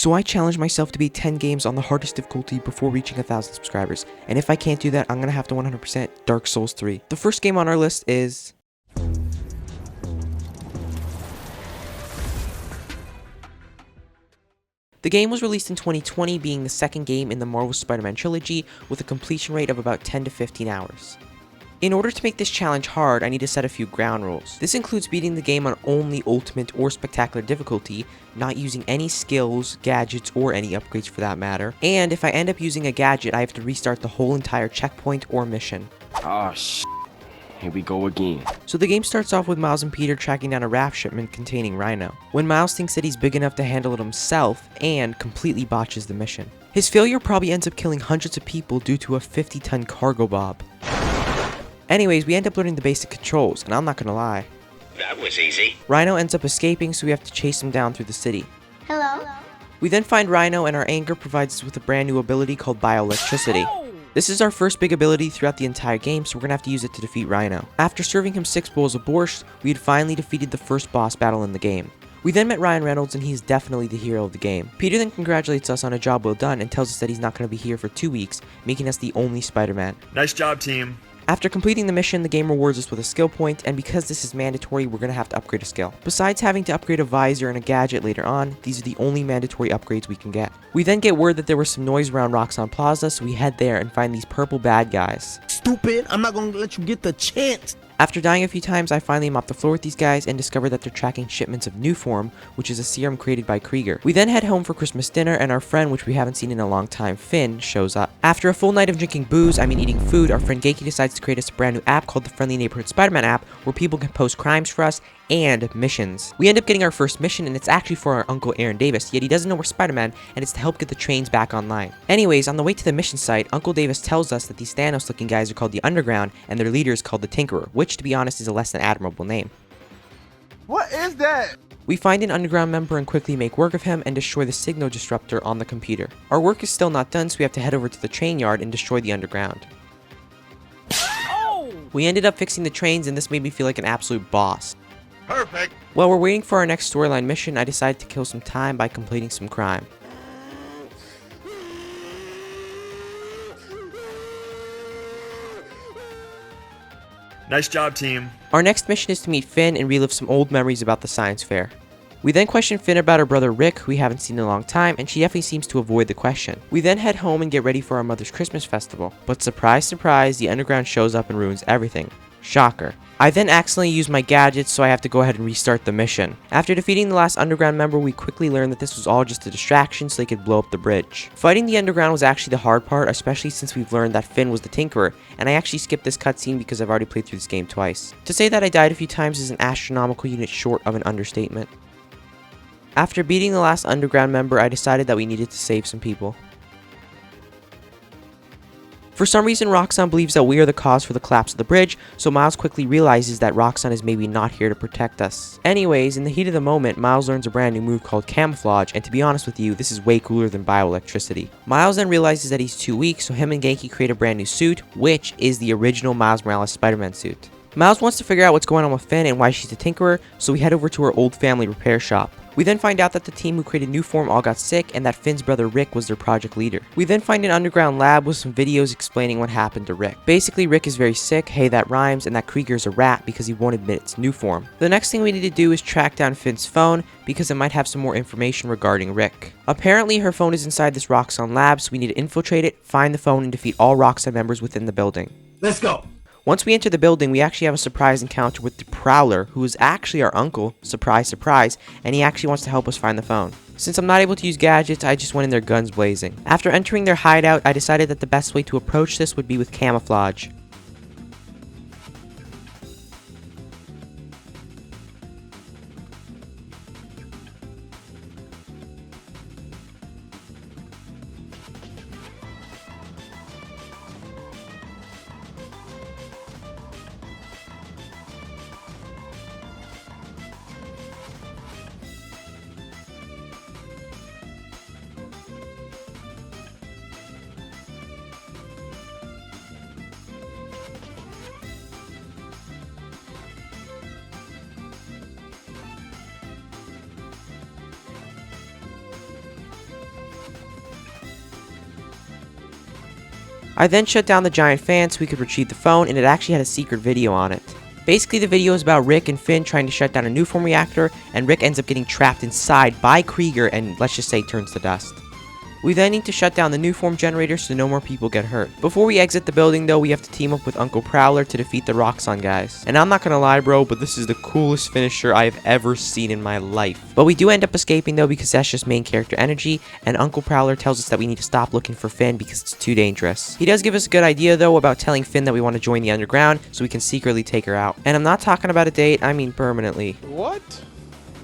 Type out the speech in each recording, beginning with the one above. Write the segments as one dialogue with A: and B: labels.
A: So I challenged myself to beat 10 games on the hardest difficulty before reaching 1,000 subscribers. And if I can't do that, I'm gonna have to 100% Dark Souls 3. The first game on our list is... The game was released in 2020, being the second game in the Marvel Spider-Man trilogy, with a completion rate of about 10 to 15 hours. In order to make this challenge hard, I need to set a few ground rules. This includes beating the game on only Ultimate or Spectacular difficulty, not using any skills, gadgets, or any upgrades for that matter, and if I end up using a gadget, I have to restart the whole entire checkpoint or mission.
B: Oh, here we go again.
A: So the game starts off with Miles and Peter tracking down a raft shipment containing Rhino, when Miles thinks that he's big enough to handle it himself and completely botches the mission. His failure probably ends up killing hundreds of people due to a 50-ton cargo bob. Anyways, we end up learning the basic controls, and I'm not gonna lie.
C: That was easy.
A: Rhino ends up escaping, so we have to chase him down through the city.
D: Hello?
A: We then find Rhino, and our anger provides us with a brand new ability called bioelectricity. This is our first big ability throughout the entire game, so we're gonna have to use it to defeat Rhino. After serving him 6 bowls of borscht, we had finally defeated the first boss battle in the game. We then met Ryan Reynolds, and he's definitely the hero of the game. Peter then congratulates us on a job well done and tells us that he's not gonna be here for 2 weeks, making us the only Spider-Man.
E: Nice job, team.
A: After completing the mission, the game rewards us with a skill point, and because this is mandatory, we're gonna have to upgrade a skill. Besides having to upgrade a visor and a gadget later on, these are the only mandatory upgrades we can get. We then get word that there was some noise around Roxxon Plaza, so we head there and find these purple bad guys.
F: Stupid, I'm not gonna let you get the chance.
A: After dying a few times, I finally mop the floor with these guys and discover that they're tracking shipments of Nuform, which is a serum created by Krieger. We then head home for Christmas dinner, and our friend, which we haven't seen in a long time, Finn, shows up. After a full night of drinking booze, eating food, our friend Genki decides to create us a brand new app called the Friendly Neighborhood Spider-Man app, where people can post crimes for us and missions. We end up getting our first mission, and it's actually for our uncle Aaron Davis, yet he doesn't know we're Spider-Man, and it's to help get the trains back online. Anyways, on the way to the mission site, Uncle Davis tells us that these Thanos looking guys are called the Underground, and their leader is called the Tinkerer, which to be honest is a less than admirable name.
E: What is that?
A: We find an Underground member and quickly make work of him and destroy the signal disruptor on the computer. Our work is still not done, so we have to head over to the train yard and destroy the Underground. We ended up fixing the trains, and this made me feel like an absolute boss.
E: Perfect.
A: While we're waiting for our next storyline mission, I decided to kill some time by completing some crime.
E: Nice job, team.
A: Our next mission is to meet Finn and relive some old memories about the science fair. We then question Finn about her brother Rick, who we haven't seen in a long time, and she definitely seems to avoid the question. We then head home and get ready for our mother's Christmas festival. But surprise, surprise, the Underground shows up and ruins everything. Shocker. I then accidentally use my gadgets, so I have to go ahead and restart the mission. After defeating the last Underground member, we quickly learned that this was all just a distraction so they could blow up the bridge. Fighting the Underground was actually the hard part, especially since we've learned that Finn was the Tinkerer, and I actually skipped this cutscene because I've already played through this game twice. To say that I died a few times is an astronomical unit short of an understatement. After beating the last Underground member, I decided that we needed to save some people. For some reason, Roxxon believes that we are the cause for the collapse of the bridge, so Miles quickly realizes that Roxxon is maybe not here to protect us. Anyways, in the heat of the moment, Miles learns a brand new move called Camouflage, and to be honest with you, this is way cooler than bioelectricity. Miles then realizes that he's too weak, so him and Genki create a brand new suit, which is the original Miles Morales Spider-Man suit. Miles wants to figure out what's going on with Finn and why she's a Tinkerer, so we head over to her old family repair shop. We then find out that the team who created Nuform all got sick and that Finn's brother Rick was their project leader. We then find an Underground lab with some videos explaining what happened to Rick. Basically, Rick is very sick, hey that rhymes, and that Krieger's a rat because he won't admit it's Nuform. The next thing we need to do is track down Finn's phone because it might have some more information regarding Rick. Apparently, her phone is inside this Roxxon lab, so we need to infiltrate it, find the phone, and defeat all Roxxon members within the building.
F: Let's go.
A: Once we enter the building, we actually have a surprise encounter with the Prowler, who is actually our uncle, surprise, surprise, and he actually wants to help us find the phone. Since I'm not able to use gadgets, I just went in there guns blazing. After entering their hideout, I decided that the best way to approach this would be with camouflage. I then shut down the giant fan so we could retrieve the phone, and it actually had a secret video on it. Basically, the video is about Rick and Finn trying to shut down a Nuform reactor, and Rick ends up getting trapped inside by Krieger and, let's just say, turns to dust. We then need to shut down the Nuform generator so no more people get hurt. Before we exit the building though, we have to team up with Uncle Prowler to defeat the Roxxon guys. And I'm not gonna lie bro, but this is the coolest finisher I have ever seen in my life. But we do end up escaping though because that's just main character energy, and Uncle Prowler tells us that we need to stop looking for Finn because it's too dangerous. He does give us a good idea though about telling Finn that we want to join the underground so we can secretly take her out. And I'm not talking about a date, I mean permanently.
C: What?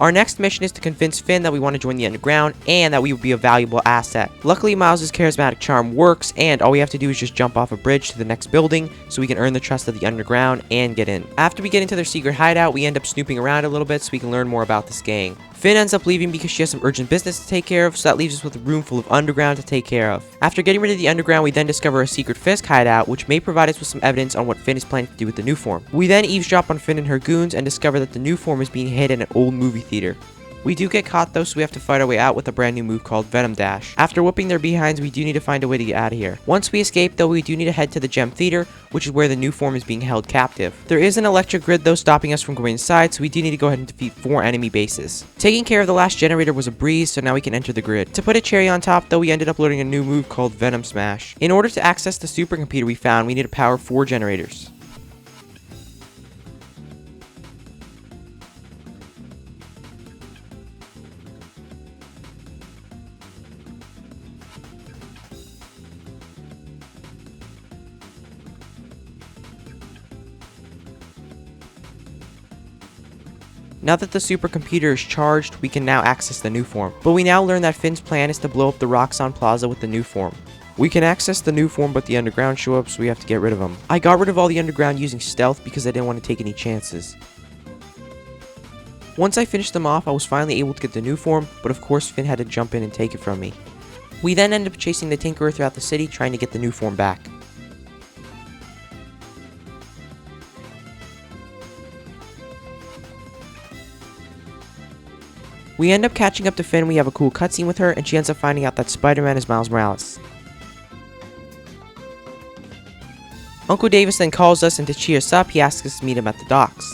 A: Our next mission is to convince Finn that we want to join the underground and that we would be a valuable asset. Luckily, Miles' charismatic charm works, and all we have to do is just jump off a bridge to the next building so we can earn the trust of the underground and get in. After we get into their secret hideout, we end up snooping around a little bit so we can learn more about this gang. Finn ends up leaving because she has some urgent business to take care of, so that leaves us with a room full of underground to take care of. After getting rid of the underground, we then discover a secret Fisk hideout, which may provide us with some evidence on what Finn is planning to do with the Nuform. We then eavesdrop on Finn and her goons and discover that the Nuform is being hid in an old movie theater. We do get caught though, so we have to fight our way out with a brand new move called Venom Dash. After whooping their behinds, we do need to find a way to get out of here. Once we escape though, we do need to head to the Gem Theater, which is where the Nuform is being held captive. There is an electric grid though stopping us from going inside, so we do need to go ahead and defeat 4 enemy bases. Taking care of the last generator was a breeze, so now we can enter the grid. To put a cherry on top though, we ended up loading a new move called Venom Smash. In order to access the supercomputer we found, we need to power 4 generators. Now that the supercomputer is charged, we can now access the Nuform. But we now learn that Finn's plan is to blow up the Roxxon Plaza with the Nuform. We can access the Nuform, but the underground show up, so we have to get rid of them. I got rid of all the underground using stealth because I didn't want to take any chances. Once I finished them off, I was finally able to get the Nuform, but of course Finn had to jump in and take it from me. We then end up chasing the Tinkerer throughout the city, trying to get the Nuform back. We end up catching up to Finn, we have a cool cutscene with her, and she ends up finding out that Spider-Man is Miles Morales. Uncle Davis then calls us, and to cheer us up, he asks us to meet him at the docks.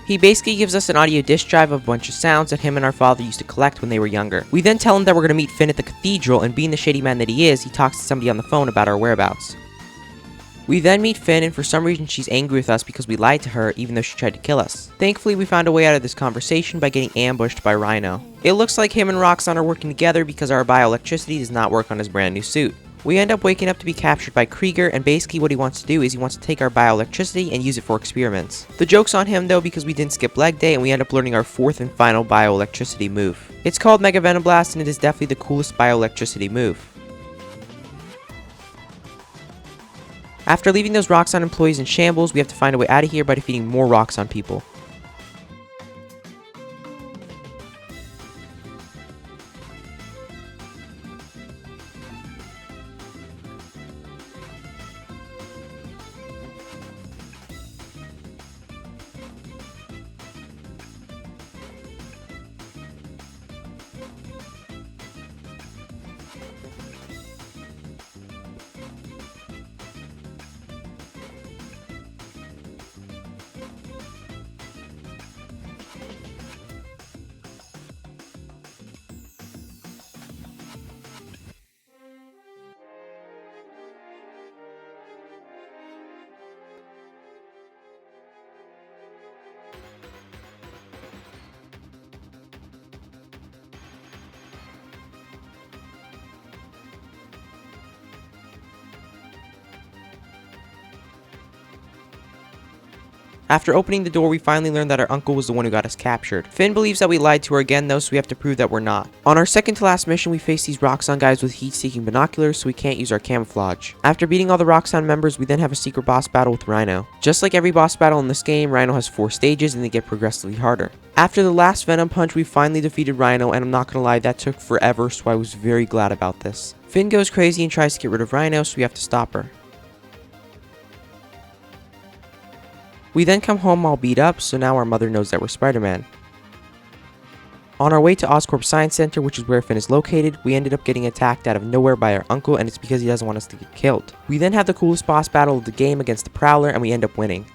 A: He basically gives us an audio disc drive of a bunch of sounds that him and our father used to collect when they were younger. We then tell him that we're going to meet Finn at the cathedral, and being the shady man that he is, he talks to somebody on the phone about our whereabouts. We then meet Finn, and for some reason she's angry with us because we lied to her even though she tried to kill us. Thankfully, we found a way out of this conversation by getting ambushed by Rhino. It looks like him and Roxxon are working together because our bioelectricity does not work on his brand new suit. We end up waking up to be captured by Krieger, and basically what he wants to do is he wants to take our bioelectricity and use it for experiments. The joke's on him though because we didn't skip leg day and we end up learning our 4th and final bioelectricity move. It's called Mega Venom Blast, and it is definitely the coolest bioelectricity move. After leaving those Roxxon employees in shambles, we have to find a way out of here by defeating more Roxxon people. After opening the door, we finally learned that our uncle was the one who got us captured. Finn believes that we lied to her again though, so we have to prove that we're not. On our second to last mission, we face these Roxxon guys with heat-seeking binoculars, so we can't use our camouflage. After beating all the Roxxon members, we then have a secret boss battle with Rhino. Just like every boss battle in this game, Rhino has 4 stages and they get progressively harder. After the last Venom Punch, we finally defeated Rhino, and I'm not gonna lie, that took forever, so I was very glad about this. Finn goes crazy and tries to get rid of Rhino, so we have to stop her. We then come home all beat up, so now our mother knows that we're Spider-Man. On our way to Oscorp Science Center, which is where Finn is located, we ended up getting attacked out of nowhere by our uncle, and it's because he doesn't want us to get killed. We then have the coolest boss battle of the game against the Prowler, and we end up winning.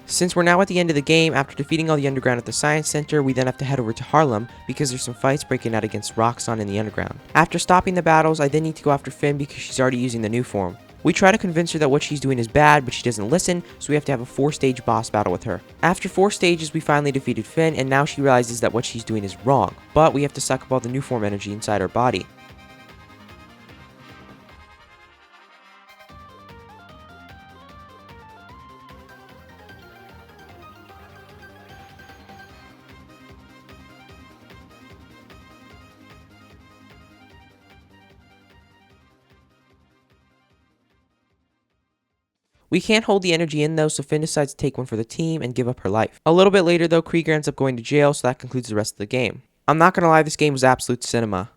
A: Since we're now at the end of the game, after defeating all the underground at the Science Center, we then have to head over to Harlem because there's some fights breaking out against Roxxon in the underground. After stopping the battles, I then need to go after Finn because she's already using the new form. We try to convince her that what she's doing is bad, but she doesn't listen, so we have to have a 4-stage boss battle with her. After 4 stages, we finally defeated Finn, and now she realizes that what she's doing is wrong, but we have to suck up all the new form energy inside her body. We can't hold the energy in though, so Finn decides to take one for the team and give up her life. A little bit later though, Krieger ends up going to jail, so that concludes the rest of the game. I'm not gonna lie, this game was absolute cinema.